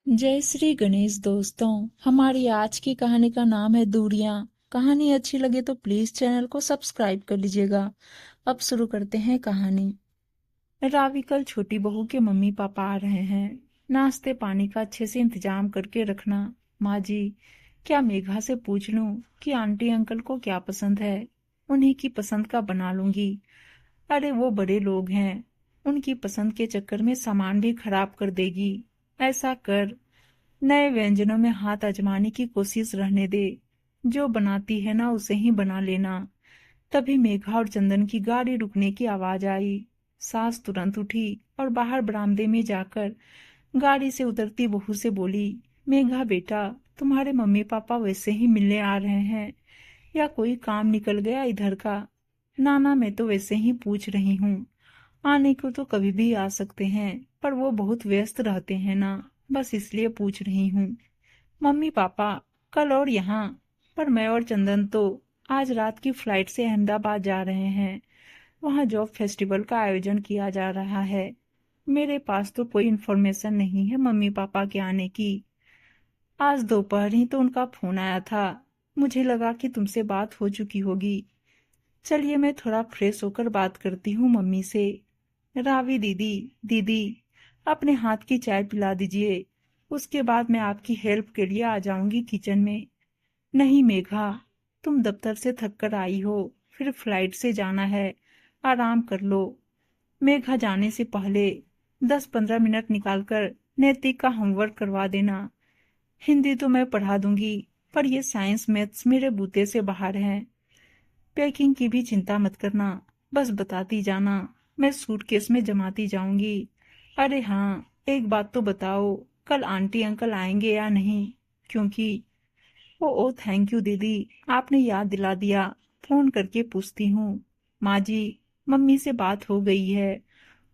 जय श्री गणेश दोस्तों। हमारी आज की कहानी का नाम है दूरियां। कहानी अच्छी लगे तो प्लीज चैनल को सब्सक्राइब कर लीजिएगा। अब शुरू करते हैं कहानी। रावी, कल छोटी बहू के मम्मी पापा आ रहे हैं। नाश्ते पानी का अच्छे से इंतजाम करके रखना। माँ जी, क्या मेघा से पूछ लूं कि आंटी अंकल को क्या पसंद है? उन्हीं की पसंद का बना लूंगी। अरे वो बड़े लोग हैं, उनकी पसंद के चक्कर में सामान भी खराब कर देगी। ऐसा कर, नए व्यंजनों में हाथ आजमाने की कोशिश रहने दे। जो बनाती है ना उसे ही बना लेना। तभी मेघा और चंदन की गाड़ी रुकने की आवाज आई। सास तुरंत उठी और बाहर बरामदे में जाकर गाड़ी से उतरती बहू से बोली, मेघा बेटा, तुम्हारे मम्मी पापा वैसे ही मिलने आ रहे हैं या कोई काम निकल गया इधर का? नाना, मैं तो वैसे ही पूछ रही हूँ। आने को तो कभी भी आ सकते हैं, पर वो बहुत व्यस्त रहते हैं ना, बस इसलिए पूछ रही हूँ। मम्मी पापा कल और यहाँ, पर मैं और चंदन तो आज रात की फ्लाइट से अहमदाबाद जा रहे हैं। वहाँ जॉब फेस्टिवल का आयोजन किया जा रहा है। मेरे पास तो कोई इन्फॉर्मेशन नहीं है मम्मी पापा के आने की। आज दोपहर ही तो उनका फोन आया था। मुझे लगा कि तुमसे बात हो चुकी होगी। चलिए मैं थोड़ा फ्रेश होकर बात करती हूँ मम्मी से। रावी दीदी, दीदी, अपने हाथ की चाय पिला दीजिए। उसके बाद मैं आपकी हेल्प के लिए आ जाऊंगी किचन में। नहीं मेघा, तुम दफ्तर से थक कर आई हो, फिर फ्लाइट से जाना है। आराम कर लो। मेघा जाने से पहले 10-15 मिनट निकालकर नैतिक का होमवर्क करवा देना। हिंदी तो मैं पढ़ा दूंगी, पर ये साइंस मैथ्स मेरे बूते से बाहर हैं। पैकिंग की भी चिंता मत करना, बस बताती जाना, मैं सूटकेस में जमाती जाऊंगी। अरे हाँ, एक बात तो बताओ, कल आंटी अंकल आएंगे या नहीं? क्योंकि ओ थैंक यू दीदी, आपने याद दिला दिया। फोन करके पूछती हूँ। माँ जी, मम्मी से बात हो गई है,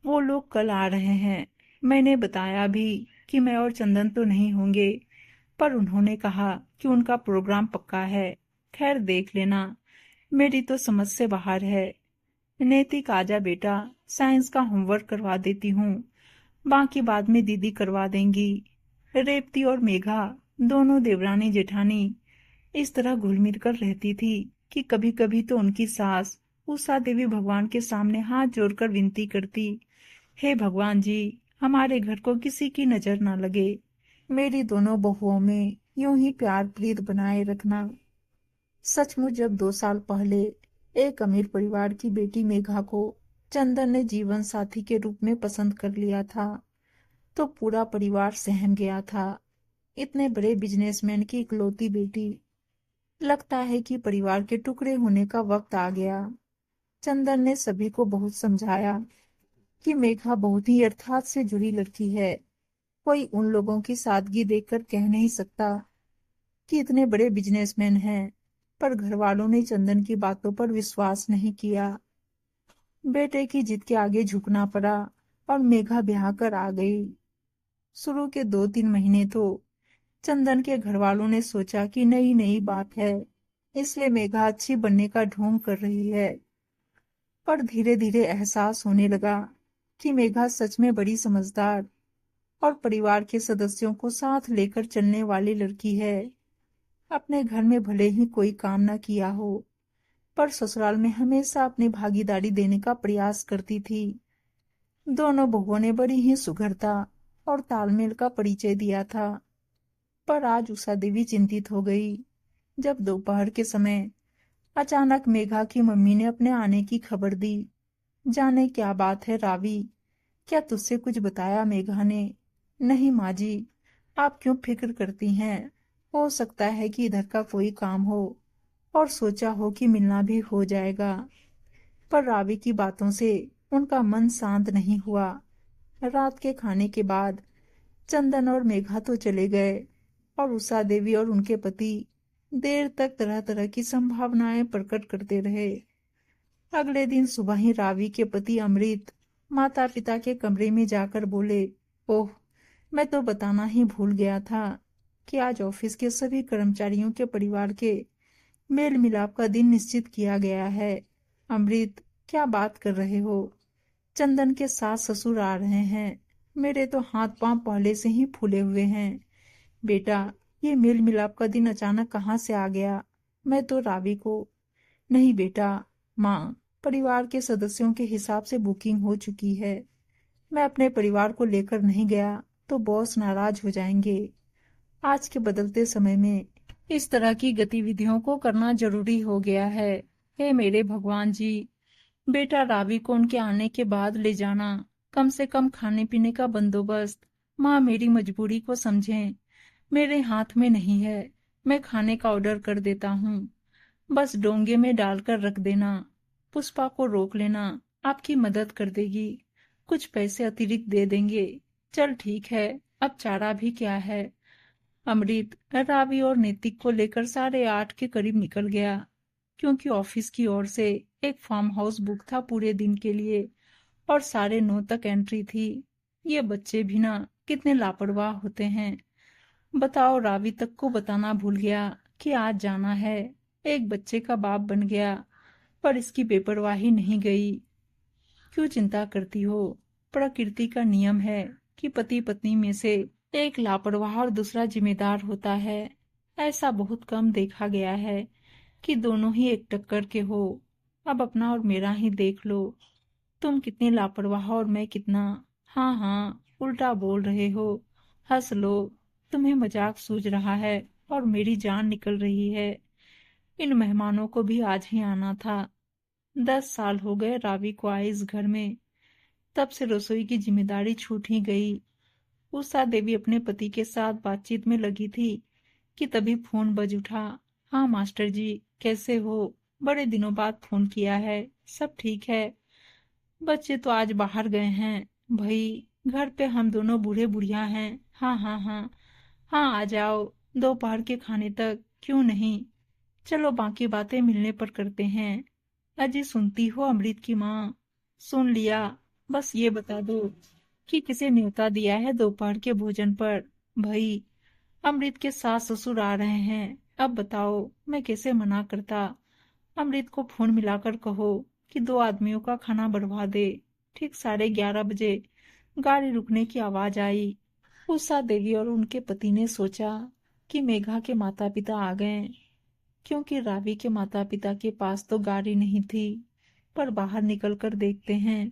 वो लोग कल आ रहे हैं। मैंने बताया भी कि मैं और चंदन तो नहीं होंगे, पर उन्होंने कहा कि उनका प्रोग्राम पक्का है। खैर देख लेना, मेरी तो समझ से बाहर है। नैतिक आजा बेटा, साइंस का होमवर्क करवा देती हूँ, बाकी बाद में दीदी करवा देंगी। रेवती और मेघा दोनों देवरानी जेठानी इस तरह घुल मिल कर रहती थी कि कभी कभी तो उनकी सास उषा देवी भगवान के सामने हाथ जोड़कर विनती करती, हे भगवान जी, हमारे घर को किसी की नजर न लगे। मेरी दोनों बहुओं में यूं ही प्यार प्रीत बनाए रखना। सचमुच जब 2 साल पहले एक अमीर परिवार की बेटी मेघा को चंदन ने जीवन साथी के रूप में पसंद कर लिया था, तो पूरा परिवार सहम गया था। इतने बड़े बिजनेसमैन की इकलौती बेटी, लगता है कि परिवार के टुकड़े होने का वक्त आ गया। चंदन ने सभी को बहुत समझाया कि मेघा बहुत ही अर्थात से जुड़ी लड़की है। कोई उन लोगों की सादगी देखकर कह नहीं सकता कि इतने बड़े बिजनेसमैन हैं, पर घर वालों ने चंदन की बातों पर विश्वास नहीं किया। बेटे की जिद के आगे झुकना पड़ा और मेघा ब्याह कर आ गई। शुरू के 2-3 महीने तो चंदन के घर वालों ने सोचा कि नई नई बात है, इसलिए मेघा अच्छी बनने का ढोंग कर रही है। पर धीरे धीरे एहसास होने लगा कि मेघा सच में बड़ी समझदार और परिवार के सदस्यों को साथ लेकर चलने वाली लड़की है। अपने घर में भले ही कोई काम न किया हो, पर ससुराल में हमेशा अपनी भागीदारी देने का प्रयास करती थी। दोनों बहुओं ने बड़ी ही सुघड़ता और तालमेल का परिचय दिया था। पर आज उषा देवी चिंतित हो गई जब दोपहर के समय अचानक मेघा की मम्मी ने अपने आने की खबर दी। जाने क्या बात है रावी, क्या तुझसे कुछ बताया मेघा ने? नहीं माँ जी, आप क्यों फिक्र करती हैं? हो सकता है कि इधर का कोई काम हो और सोचा हो कि मिलना भी हो जाएगा। पर रावी की बातों से उनका मन शांत नहीं हुआ। रात के खाने के बाद चंदन और मेघा तो चले गए और उषा देवी और उनके पति देर तक तरह तरह की संभावनाएं प्रकट करते रहे। अगले दिन सुबह ही रावी के पति अमृत माता पिता के कमरे में जाकर बोले, ओह, मैं तो बताना ही भूल गया था कि आज ऑफिस के सभी कर्मचारियों के परिवार के मेल मिलाप का दिन निश्चित किया गया है। अमृत, क्या बात कर रहे हो? चंदन के सास ससुर आ रहे हैं। मेरे तो हाथ पांव पहले से ही फूले हुए हैं। बेटा, ये मेल मिलाप का दिन अचानक कहाँ से आ गया? मैं तो रावी को। नहीं बेटा, माँ, परिवार के सदस्यों के हिसाब से बुकिंग हो चुकी है। मैं अपने परिवार को लेकर नहीं गया तो बॉस नाराज हो जाएंगे। आज के बदलते समय में इस तरह की गतिविधियों को करना जरूरी हो गया है। हे मेरे भगवान जी, बेटा रावी को उनके आने के बाद ले जाना, कम से कम खाने पीने का बंदोबस्त। माँ मेरी मजबूरी को समझें, मेरे हाथ में नहीं है। मैं खाने का ऑर्डर कर देता हूँ, बस डोंगे में डालकर रख देना। पुष्पा को रोक लेना, आपकी मदद कर देगी, कुछ पैसे अतिरिक्त दे देंगे। चल ठीक है, अब चारा भी क्या है। अमृत रावी और नैतिक को लेकर 8:30 के करीब निकल गया, क्योंकि ऑफिस की ओर से एक फार्म हाउस बुक था पूरे दिन के लिए और 9:30 तक एंट्री थी। ये बच्चे भी ना कितने लापरवाह होते हैं। बताओ, रावी तक को बताना भूल गया कि आज जाना है। एक बच्चे का बाप बन गया, पर इसकी बेपरवाही नहीं गई। क्यों चिंता करती हो? प्रकृति का नियम है कि पति पत्नी में से एक लापरवाह और दूसरा जिम्मेदार होता है। ऐसा बहुत कम देखा गया है कि दोनों ही एक टक्कर के हो। अब अपना और मेरा ही देख लो। तुम कितनी लापरवाह और मैं कितना। हाँ हाँ, उल्टा बोल रहे हो। हंस लो, तुम्हें मजाक सूझ रहा है और मेरी जान निकल रही है। इन मेहमानों को भी आज ही आना था। 10 साल हो गए रावी को आए इस घर में। तब से रसोई की जिम्मेदारी छूट ही गई। उषा देवी अपने पति के साथ बातचीत में लगी थी कि तभी फोन बज उठा। हाँ मास्टर जी, कैसे हो? बड़े दिनों बाद फोन किया है। सब ठीक है। बच्चे तो आज बाहर गए हैं। भाई, घर पे हम दोनों बूढ़े बुढ़िया हैं। हाँ हाँ हाँ। हाँ आ जाओ, दोपहर के खाने तक क्यों नहीं। चलो बाकी बातें मिलने पर करते हैं। अजी सुनती हो अमृत की माँ? सुन लिया। बस ये बता दो कि किसे न्योता दिया है दोपहर के भोजन पर। भाई, अमृत के सास ससुर आ रहे हैं। अब बताओ मैं कैसे मना करता। अमृत को फोन मिलाकर कहो कि 2 आदमियों का खाना बढ़वा दे। ठीक 11:30 बजे गाड़ी रुकने की आवाज आई। उषा देवी और उनके पति ने सोचा कि मेघा के माता पिता आ गए, क्योंकि रावी के माता पिता के पास तो गाड़ी नहीं थी। पर बाहर निकलकर देखते हैं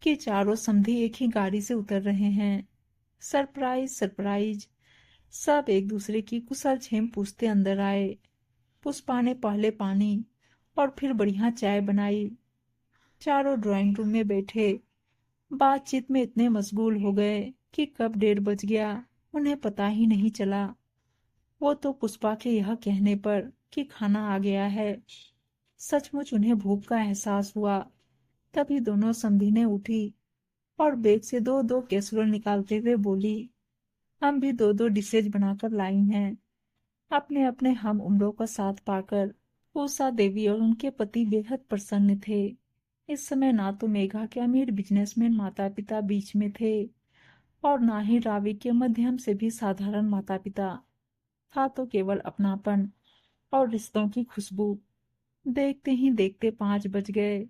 कि चारों समधी एक ही गाड़ी से उतर रहे हैं। सरप्राइज सरप्राइज, सब एक दूसरे की कुशल क्षेम पूछते अंदर आए। पुष्पा ने पहले पानी और फिर बढ़िया चाय बनाई। चारों ड्राइंग रूम में बैठे बातचीत में इतने मशगूल हो गए कि कब 1:30 बज गया उन्हें पता ही नहीं चला। वो तो पुष्पा के यह कहने पर कि खाना आ गया है, सचमुच उन्हें भूख का एहसास हुआ। तभी दोनों समधी ने उठी और बैग से 2-2 कैसरोल निकालते हुए बोली, हम भी 2-2 डिशेज बनाकर लाई हैं। अपने अपने हम उम्रों का साथ पाकर उषा देवी और उनके पति बेहद प्रसन्न थे। इस समय ना तो मेघा के अमीर बिजनेसमैन माता पिता बीच में थे और ना ही रावी के मध्यम से भी साधारण माता पिता। था तो केवल अपनापन और रिश्तों की खुशबू। देखते ही देखते 5 बज गए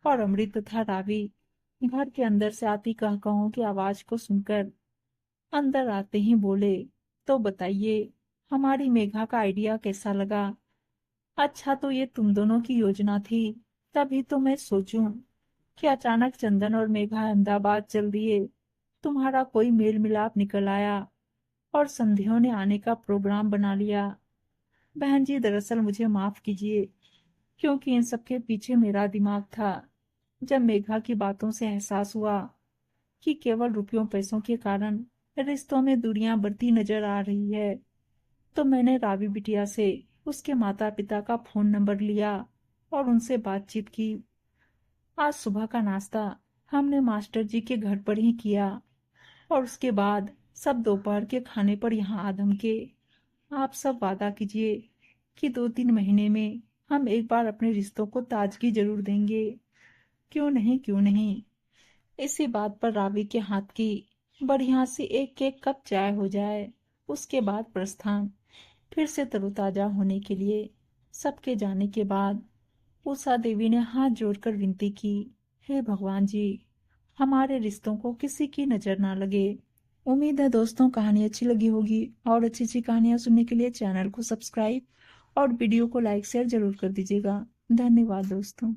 और अमृत तथा रावी घर के अंदर से आती कहकाहों की आवाज को सुनकर अंदर आते ही बोले, तो बताइए, हमारी मेघा का आइडिया कैसा लगा? अच्छा, तो ये तुम दोनों की योजना थी। तभी तो मैं सोचूं कि अचानक चंदन और मेघा अहमदाबाद चल दिए। तुम्हारा कोई मेल मिलाप निकल आया और संध्याओं ने आने का प्रोग्राम बना लिया। बहन जी, दरअसल मुझे माफ कीजिए, क्योंकि इन सब के पीछे मेरा दिमाग था। जब मेघा की बातों से एहसास हुआ कि केवल रुपयों पैसों के कारण रिश्तों में दूरियां बढ़ती नजर आ रही है, तो मैंने रावी बिटिया से उसके माता पिता का फोन नंबर लिया और उनसे बातचीत की। आज सुबह का नाश्ता हमने मास्टर जी के घर पर ही किया और उसके बाद सब दोपहर के खाने पर यहाँ आदम के। आप सब वादा कीजिए कि 2-3 महीने में हम एक बार अपने रिश्तों को ताजगी जरूर देंगे। क्यों नहीं, क्यों नहीं। इसी बात पर रावी के हाथ की बढ़िया सी एक एक कप चाय हो जाए, उसके बाद प्रस्थान। फिर से तरोताजा होने के लिए। सबके जाने के बाद उषा देवी ने हाथ जोड़कर विनती की, हे भगवान जी, हमारे रिश्तों को किसी की नजर ना लगे। उम्मीद है दोस्तों कहानी अच्छी लगी होगी, और अच्छी अच्छी कहानियां सुनने के लिए चैनल को सब्सक्राइब और वीडियो को लाइक शेयर जरूर कर दीजिएगा। धन्यवाद दोस्तों।